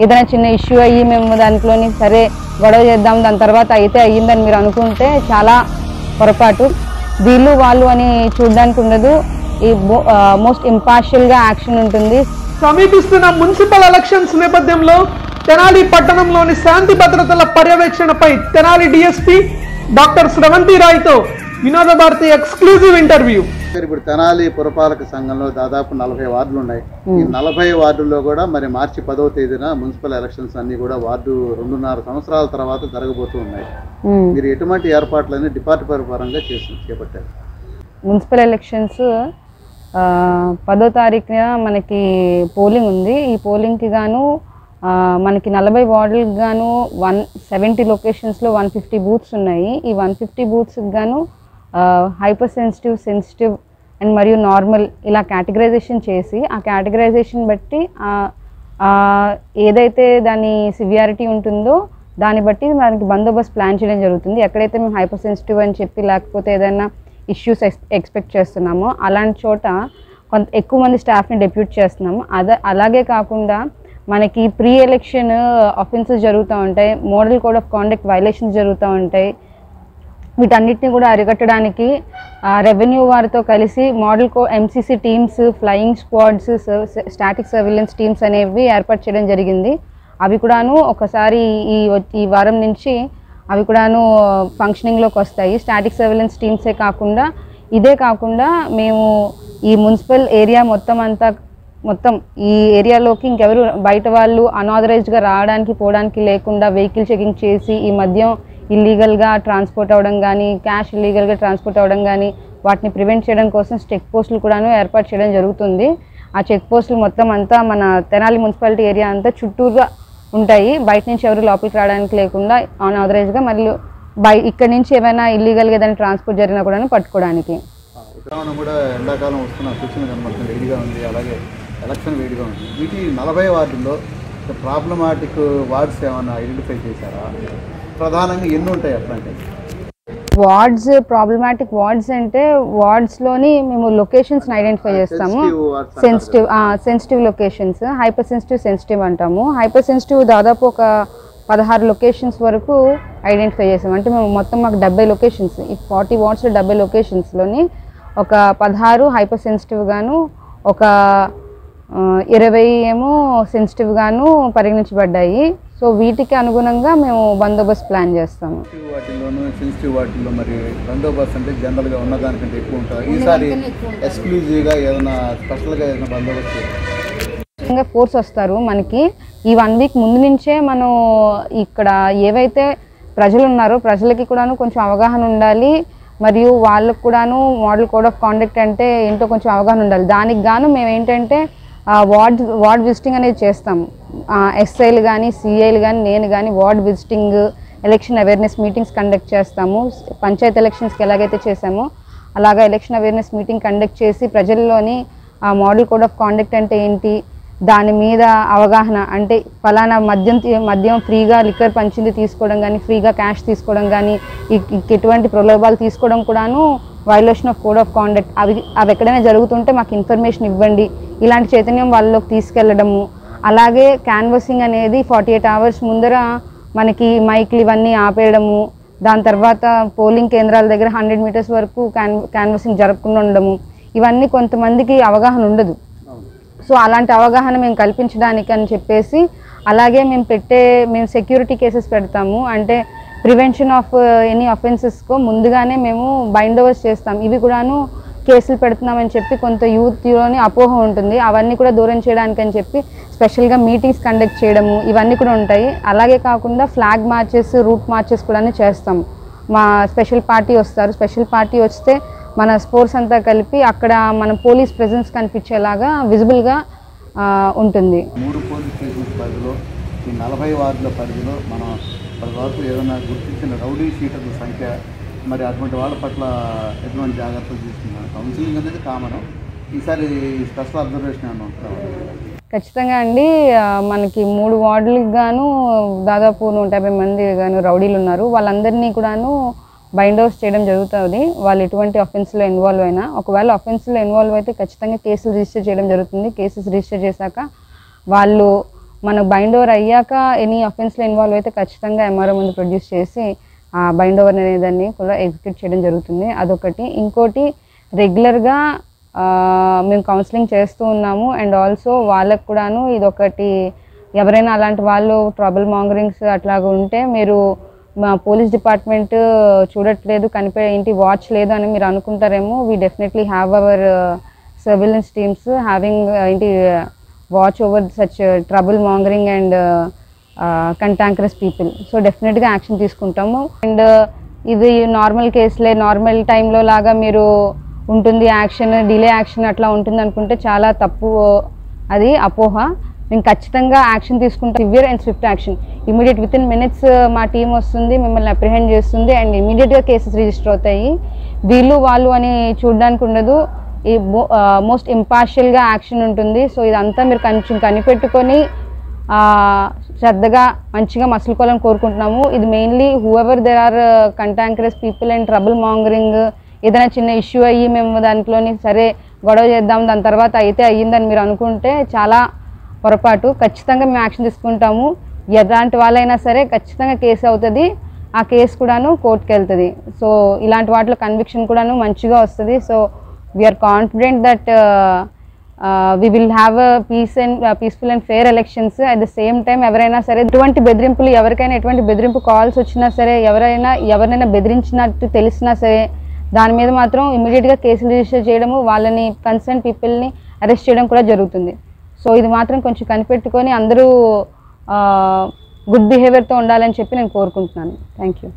ఏదైనా చిన్న ఇష్యూ అయ్యి మేము దాంట్లోని సరే గొడవ చేద్దాం దాని తర్వాత అయితే అయ్యిందని మీరు అనుకుంటే చాలా పొరపాటు. వీళ్ళు వాళ్ళు అని చూడడానికి ఉండదు. ఈ మోస్ట్ ఇంపార్షియల్గా యాక్షన్ ఉంటుంది. సమీపిస్తున్న మున్సిపల్ ఎలక్షన్స్ నేపథ్యంలో తెనాలి పట్టణంలోని శాంతి భద్రతల పర్యవేక్షణపై తెనాలి డిఎస్పీ డాక్టర్ స్రవంతి రాయ్తో వినోద భారతి ఎక్స్క్లూజివ్ ఇంటర్వ్యూ. ఇప్పుడు తెనాలి పురపాలక సంఘంలో దాదాపు 40 వార్డులు ఉన్నాయి. ఈ 40 వార్డుల్లో కూడా మరి మార్చి 10వ తేదీన మున్సిపల్ ఎలక్షన్స్ అన్ని కూడా వార్డు 2.5 సంవత్సరాల తర్వాత జరగబోతూ ఉన్నాయి. మీరు ఎటువంటి ఏర్పాట్లన్నీ డిపార్ట్మెంట్ పరంగా చేపట్టారు? మున్సిపల్ ఎలక్షన్స్ 10వ తారీఖున మనకి పోలింగ్ ఉంది. ఈ పోలింగ్కి గాను మనకి 40 వార్డులకు గాను 170 లొకేషన్స్లో 150 బూత్స్ ఉన్నాయి. ఈ 150 బూత్స్కి గాను హైపర్ సెన్సిటివ్, సెన్సిటివ్ అండ్ మరియు నార్మల్ ఇలా కేటగరైజేషన్ చేసి ఆ కేటగరైజేషన్ బట్టి ఏదైతే దాని సివియారిటీ ఉంటుందో దాన్ని బట్టి మనకి బందోబస్తు ప్లాన్ చేయడం జరుగుతుంది. ఎక్కడైతే మేము హైపర్ సెన్సిటివ్ అని చెప్పి లేకపోతే ఏదైనా ఇష్యూస్ ఎక్స్పెక్ట్ చేస్తున్నామో అలాంటి చోట కొంత ఎక్కువ మంది స్టాఫ్ని డెప్యూట్ చేస్తున్నాము. అలాగే కాకుండా మనకి ప్రీ ఎలక్షన్ అఫెన్సెస్ జరుగుతూ ఉంటాయి, model code of conduct violations జరుగుతూ ఉంటాయి. వీటన్నిటిని కూడా అరికట్టడానికి రెవెన్యూ వారితో కలిసి model MCC teams, flying squads, static surveillance teams అనేవి ఏర్పాటు చేయడం జరిగింది. అవి కూడాను ఒకసారి ఈ వారం నుంచి అవి కూడాను ఫంక్షనింగ్లోకి వస్తాయి. స్టాటిక్ సర్వేలెన్స్ టీమ్సే కాకుండా ఇదే కాకుండా మేము ఈ మున్సిపల్ ఏరియా మొత్తం ఈ ఏరియాలోకి ఇంకెవరు బయట వాళ్ళు అన్ఆథరైజ్డ్గా రావడానికి పోవడానికి లేకుండా వెహికల్ చెకింగ్ చేసి ఈ మద్యం ఇల్లీగల్గా ట్రాన్స్పోర్ట్ అవ్వడం కానీ, క్యాష్ ఇల్లీగల్గా ట్రాన్స్పోర్ట్ అవ్వడం కానీ వాటిని ప్రివెంట్ చేయడం కోసం చెక్ పోస్టులు కూడాను ఏర్పాటు చేయడం జరుగుతుంది. ఆ చెక్ పోస్టులు మొత్తం అంతా మన తెనాలి మున్సిపాలిటీ ఏరియా అంతా చుట్టూగా ఉంటాయి. బయట నుంచి ఎవరు లోపలికి రావడానికి లేకుండా అన్ఆథరైజ్డ్గా మరియు ఇక్కడి నుంచి ఏమైనా ఇల్లీగల్గా ఏదైనా ట్రాన్స్పోర్ట్ జరిగినా కూడా పట్టుకోవడానికి. కూడా ఎండాకాలం వస్తున్న సూచన కనబడుతుంది, వేడిగా ఉంది, అలాగే ఎలక్షన్ వేడిగా ఉంది. వీటి 40 వార్డుల్లో ప్రాబ్లమాటిక్ వార్డ్స్ ఏమైనా ఐడెంటిఫై చేశారా? ప్రధానంగా ఎన్ని ఉంటాయి అట్లాంటి వార్డ్స్? ప్రాబ్లమాటిక్ వార్డ్స్ అంటే వార్డ్స్లోని మేము లొకేషన్స్ని ఐడెంటిఫై చేస్తాము. సెన్సిటివ్ లొకేషన్స్, హైపర్ సెన్సిటివ్ అంటాము. హైపర్ సెన్సిటివ్ దాదాపు ఒక 16 లొకేషన్స్ వరకు ఐడెంటిఫై చేసాము. అంటే మేము మొత్తం మాకు 70 లొకేషన్స్, ఈ 40 వార్డ్స్లో 70 లొకేషన్స్లోని ఒక 16 హైపర్ సెన్సిటివ్ గాను, ఒక 20 ఏమో సెన్సిటివ్ గాను పరిగణించబడ్డాయి. సో వీటికి అనుగుణంగా మేము బందోబస్తు ప్లాన్ చేస్తాము. వాటిల్లోనూ సెన్సిటివ్ వాటిల్లో మరి బందోబస్తు అంటే జనరల్గా ఉన్నదానికంటే ఎక్కువ ఉంటుంది. ఈసారి ఎక్స్క్లూజివ్గా ఏదైనా స్పెషల్గా ఏదైనా బందోబస్తు ఫోర్స్ వస్తారు మనకి. ఈ 1 వీక్ ముందు నుంచే మనం ఇక్కడ ఏవైతే ప్రజలు ఉన్నారో ప్రజలకి కూడాను కొంచెం అవగాహన ఉండాలి, మరియు వాళ్ళకు కూడాను మోడల్ కోడ్ ఆఫ్ కాండక్ట్ అంటే ఏంటో కొంచెం అవగాహన ఉండాలి. దానికి గాను మేము ఏంటంటే వార్డ్ విజిటింగ్ అనేది చేస్తాము. ఎస్ఐలు కానీ, సిఐలు కానీ, నేను కానీ ward visiting, election awareness meetings conduct చేస్తాము. పంచాయత్ ఎలక్షన్స్కి ఎలాగైతే చేసామో అలాగా ఎలక్షన్ అవేర్నెస్ మీటింగ్ కండక్ట్ చేసి ప్రజల్లోని మోడల్ కోడ్ ఆఫ్ కాండక్ట్ అంటే ఏంటి, దాని మీద అవగాహన, అంటే ఫలానా మద్యం ఫ్రీగా లిక్కర్ పంచింది తీసుకోవడం కానీ, ఫ్రీగా క్యాష్ తీసుకోవడం కానీ, ఎటువంటి ప్రలోభాలు తీసుకోవడం కూడాను violation of code of conduct. అవి ఎక్కడైనా జరుగుతుంటే మాకు ఇన్ఫర్మేషన్ ఇవ్వండి, ఇలాంటి చైతన్యం వాళ్ళలోకి తీసుకెళ్లడము. అలాగే క్యాన్వసింగ్ అనేది 48 అవర్స్ ముందర మనకి మైక్లు ఇవన్నీ ఆపేయడము. దాని తర్వాత పోలింగ్ కేంద్రాల దగ్గర 100 మీటర్స్ వరకు క్యాన్వసింగ్ జరగకుండా ఉండడము. ఇవన్నీ కొంతమందికి అవగాహన ఉండదు. సో అలాంటి అవగాహన మేము కల్పించడానికి అని చెప్పేసి, అలాగే మేము సెక్యూరిటీ కేసెస్ పెడతాము. అంటే ప్రివెన్షన్ ఆఫ్ ఎనీ అఫెన్సెస్కో ముందుగానే మేము బైండ్ ఓవర్స్ చేస్తాం. ఇవి కూడాను కేసులు పెడుతున్నామని చెప్పి కొంత యూత్లోని అపోహ ఉంటుంది. అవన్నీ కూడా దూరం చేయడానికి అని చెప్పి స్పెషల్గా మీటింగ్స్ కండక్ట్ చేయడము ఇవన్నీ కూడా ఉంటాయి. అలాగే కాకుండా ఫ్లాగ్ మార్చెస్, రూట్ మార్చెస్ కూడా చేస్తాము. మా స్పెషల్ పార్టీ వస్తారు. స్పెషల్ పార్టీ వస్తే మన స్పోర్ట్స్ అంతా కలిపి అక్కడ మన పోలీస్ ప్రెజెన్స్ కనిపించేలాగా విజిబుల్గా ఉంటుంది. 3 పోలీస్ స్టేషన్స్ పరిధిలో ఈ 40 వార్డుల పరిధిలో మనం ఇప్పటివరకు ఏదైనా గుర్తించిన రౌడీ షీటర్ల సంఖ్య, మరి అటువంటి వాళ్ళ పట్ల ఎటువంటి జాగ్రత్తలు తీసుకున్నారు? కౌన్సిలింగ్ అనేది కామన్, ఈసారి స్పెషల్ అబ్జర్వేషన్ ఏమైనా ఉంటుందా? ఖచ్చితంగా అండి. మనకి 3 వార్డులకు గాను దాదాపు 150 మంది గాను రౌడీలు ఉన్నారు. వాళ్ళందరినీ కూడాను బైండ్ ఓవర్స్ చేయడం జరుగుతుంది. వాళ్ళు ఎటువంటి అఫెన్స్లో ఇన్వాల్వ్ అయినా, ఒకవేళ అఫెన్స్లో ఇన్వాల్వ్ అయితే ఖచ్చితంగా కేసులు రిజిస్టర్ చేయడం జరుగుతుంది. కేసెస్ రిజిస్టర్ చేశాక వాళ్ళు మనకు బైండ్ ఓవర్ అయ్యాక ఎనీ అఫెన్స్లో ఇన్వాల్వ్ అయితే ఖచ్చితంగా ఎంఆర్ఓ ముందు ప్రొడ్యూస్ చేసి ఆ బైండ్ ఓవర్ అనేదాన్ని కూడా ఎగ్జిక్యూట్ చేయడం జరుగుతుంది. అదొకటి. ఇంకోటి రెగ్యులర్గా మేము కౌన్సిలింగ్ చేస్తూ ఉన్నాము. అండ్ ఆల్సో వాళ్ళకు కూడాను ఇదొకటి, ఎవరైనా అలాంటి వాళ్ళు ట్రబుల్ మాంగరింగ్స్ అట్లాగా ఉంటే మీరు మా పోలీస్ డిపార్ట్మెంట్ చూడట్లేదు, ఏంటి వాచ్ లేదు అని మీరు అనుకుంటారేమో. We definitely have our surveillance teams having ఏంటి watch over such trouble mongering and cantankerous people. So డెఫినెట్గా యాక్షన్ తీసుకుంటాము. అండ్ ఇది నార్మల్ కేసులే, నార్మల్ టైంలో లాగా మీరు ఉంటుంది యాక్షన్, డిలే యాక్షన్ అట్లా ఉంటుంది అనుకుంటే చాలా తప్పు, అది అపోహ. మేము ఖచ్చితంగా యాక్షన్ తీసుకుంటాం, severe and Swift action. Immediate within minutes మా టీం వస్తుంది, మిమ్మల్ని అప్రిహెండ్ చేస్తుంది అండ్ ఇమీడియట్గా కేసెస్ రిజిస్టర్ అవుతాయి. వీళ్ళు వాళ్ళు అని చూడడానికి ఉండదు, ఈ మోస్ట్ ఇంపార్షియల్గా యాక్షన్ ఉంటుంది. సో ఇదంతా మీరు కొంచెం కనిపెట్టుకొని శ్రద్ధగా మంచిగా మసులుకోవాలని కోరుకుంటున్నాము. ఇది mainly whoever there are cantankerous people and trouble mongering, ఏదైనా చిన్న ఇష్యూ అయ్యి మేము దాంట్లోని సరే గొడవ చేద్దాం దాని తర్వాత అయితే అయ్యిందని మీరు అనుకుంటే చాలా పొరపాటు. ఖచ్చితంగా మేము యాక్షన్ తీసుకుంటాము. ఎలాంటి వాళ్ళైనా సరే ఖచ్చితంగా కేసు అవుతుంది, ఆ కేసు కూడాను కోర్టుకి వెళ్తుంది. సో ఇలాంటి వాటిలో కన్విక్షన్ కూడాను మంచిగా వస్తుంది. So we are confident that we will have a peaceful and fair elections. At the same time ఎవరైనా సరే ఎటువంటి బెదిరింపులు, ఎవరికైనా ఎటువంటి బెదిరింపు కాల్స్ వచ్చినా సరే, ఎవరైనా బెదిరించినట్టు తెలిసినా సరే దాని మీద మాత్రం ఇమీడియట్గా కేసులు రిజిస్టర్ చేయడము, వాళ్ళని కన్సర్న్ పీపుల్ని అరెస్ట్ చేయడం కూడా జరుగుతుంది. సో ఇది మాత్రం కొంచెం కనిపెట్టుకొని అందరూ గుడ్ బిహేవియర్తో ఉండాలని చెప్పి నేను కోరుకుంటున్నాను. Thank you.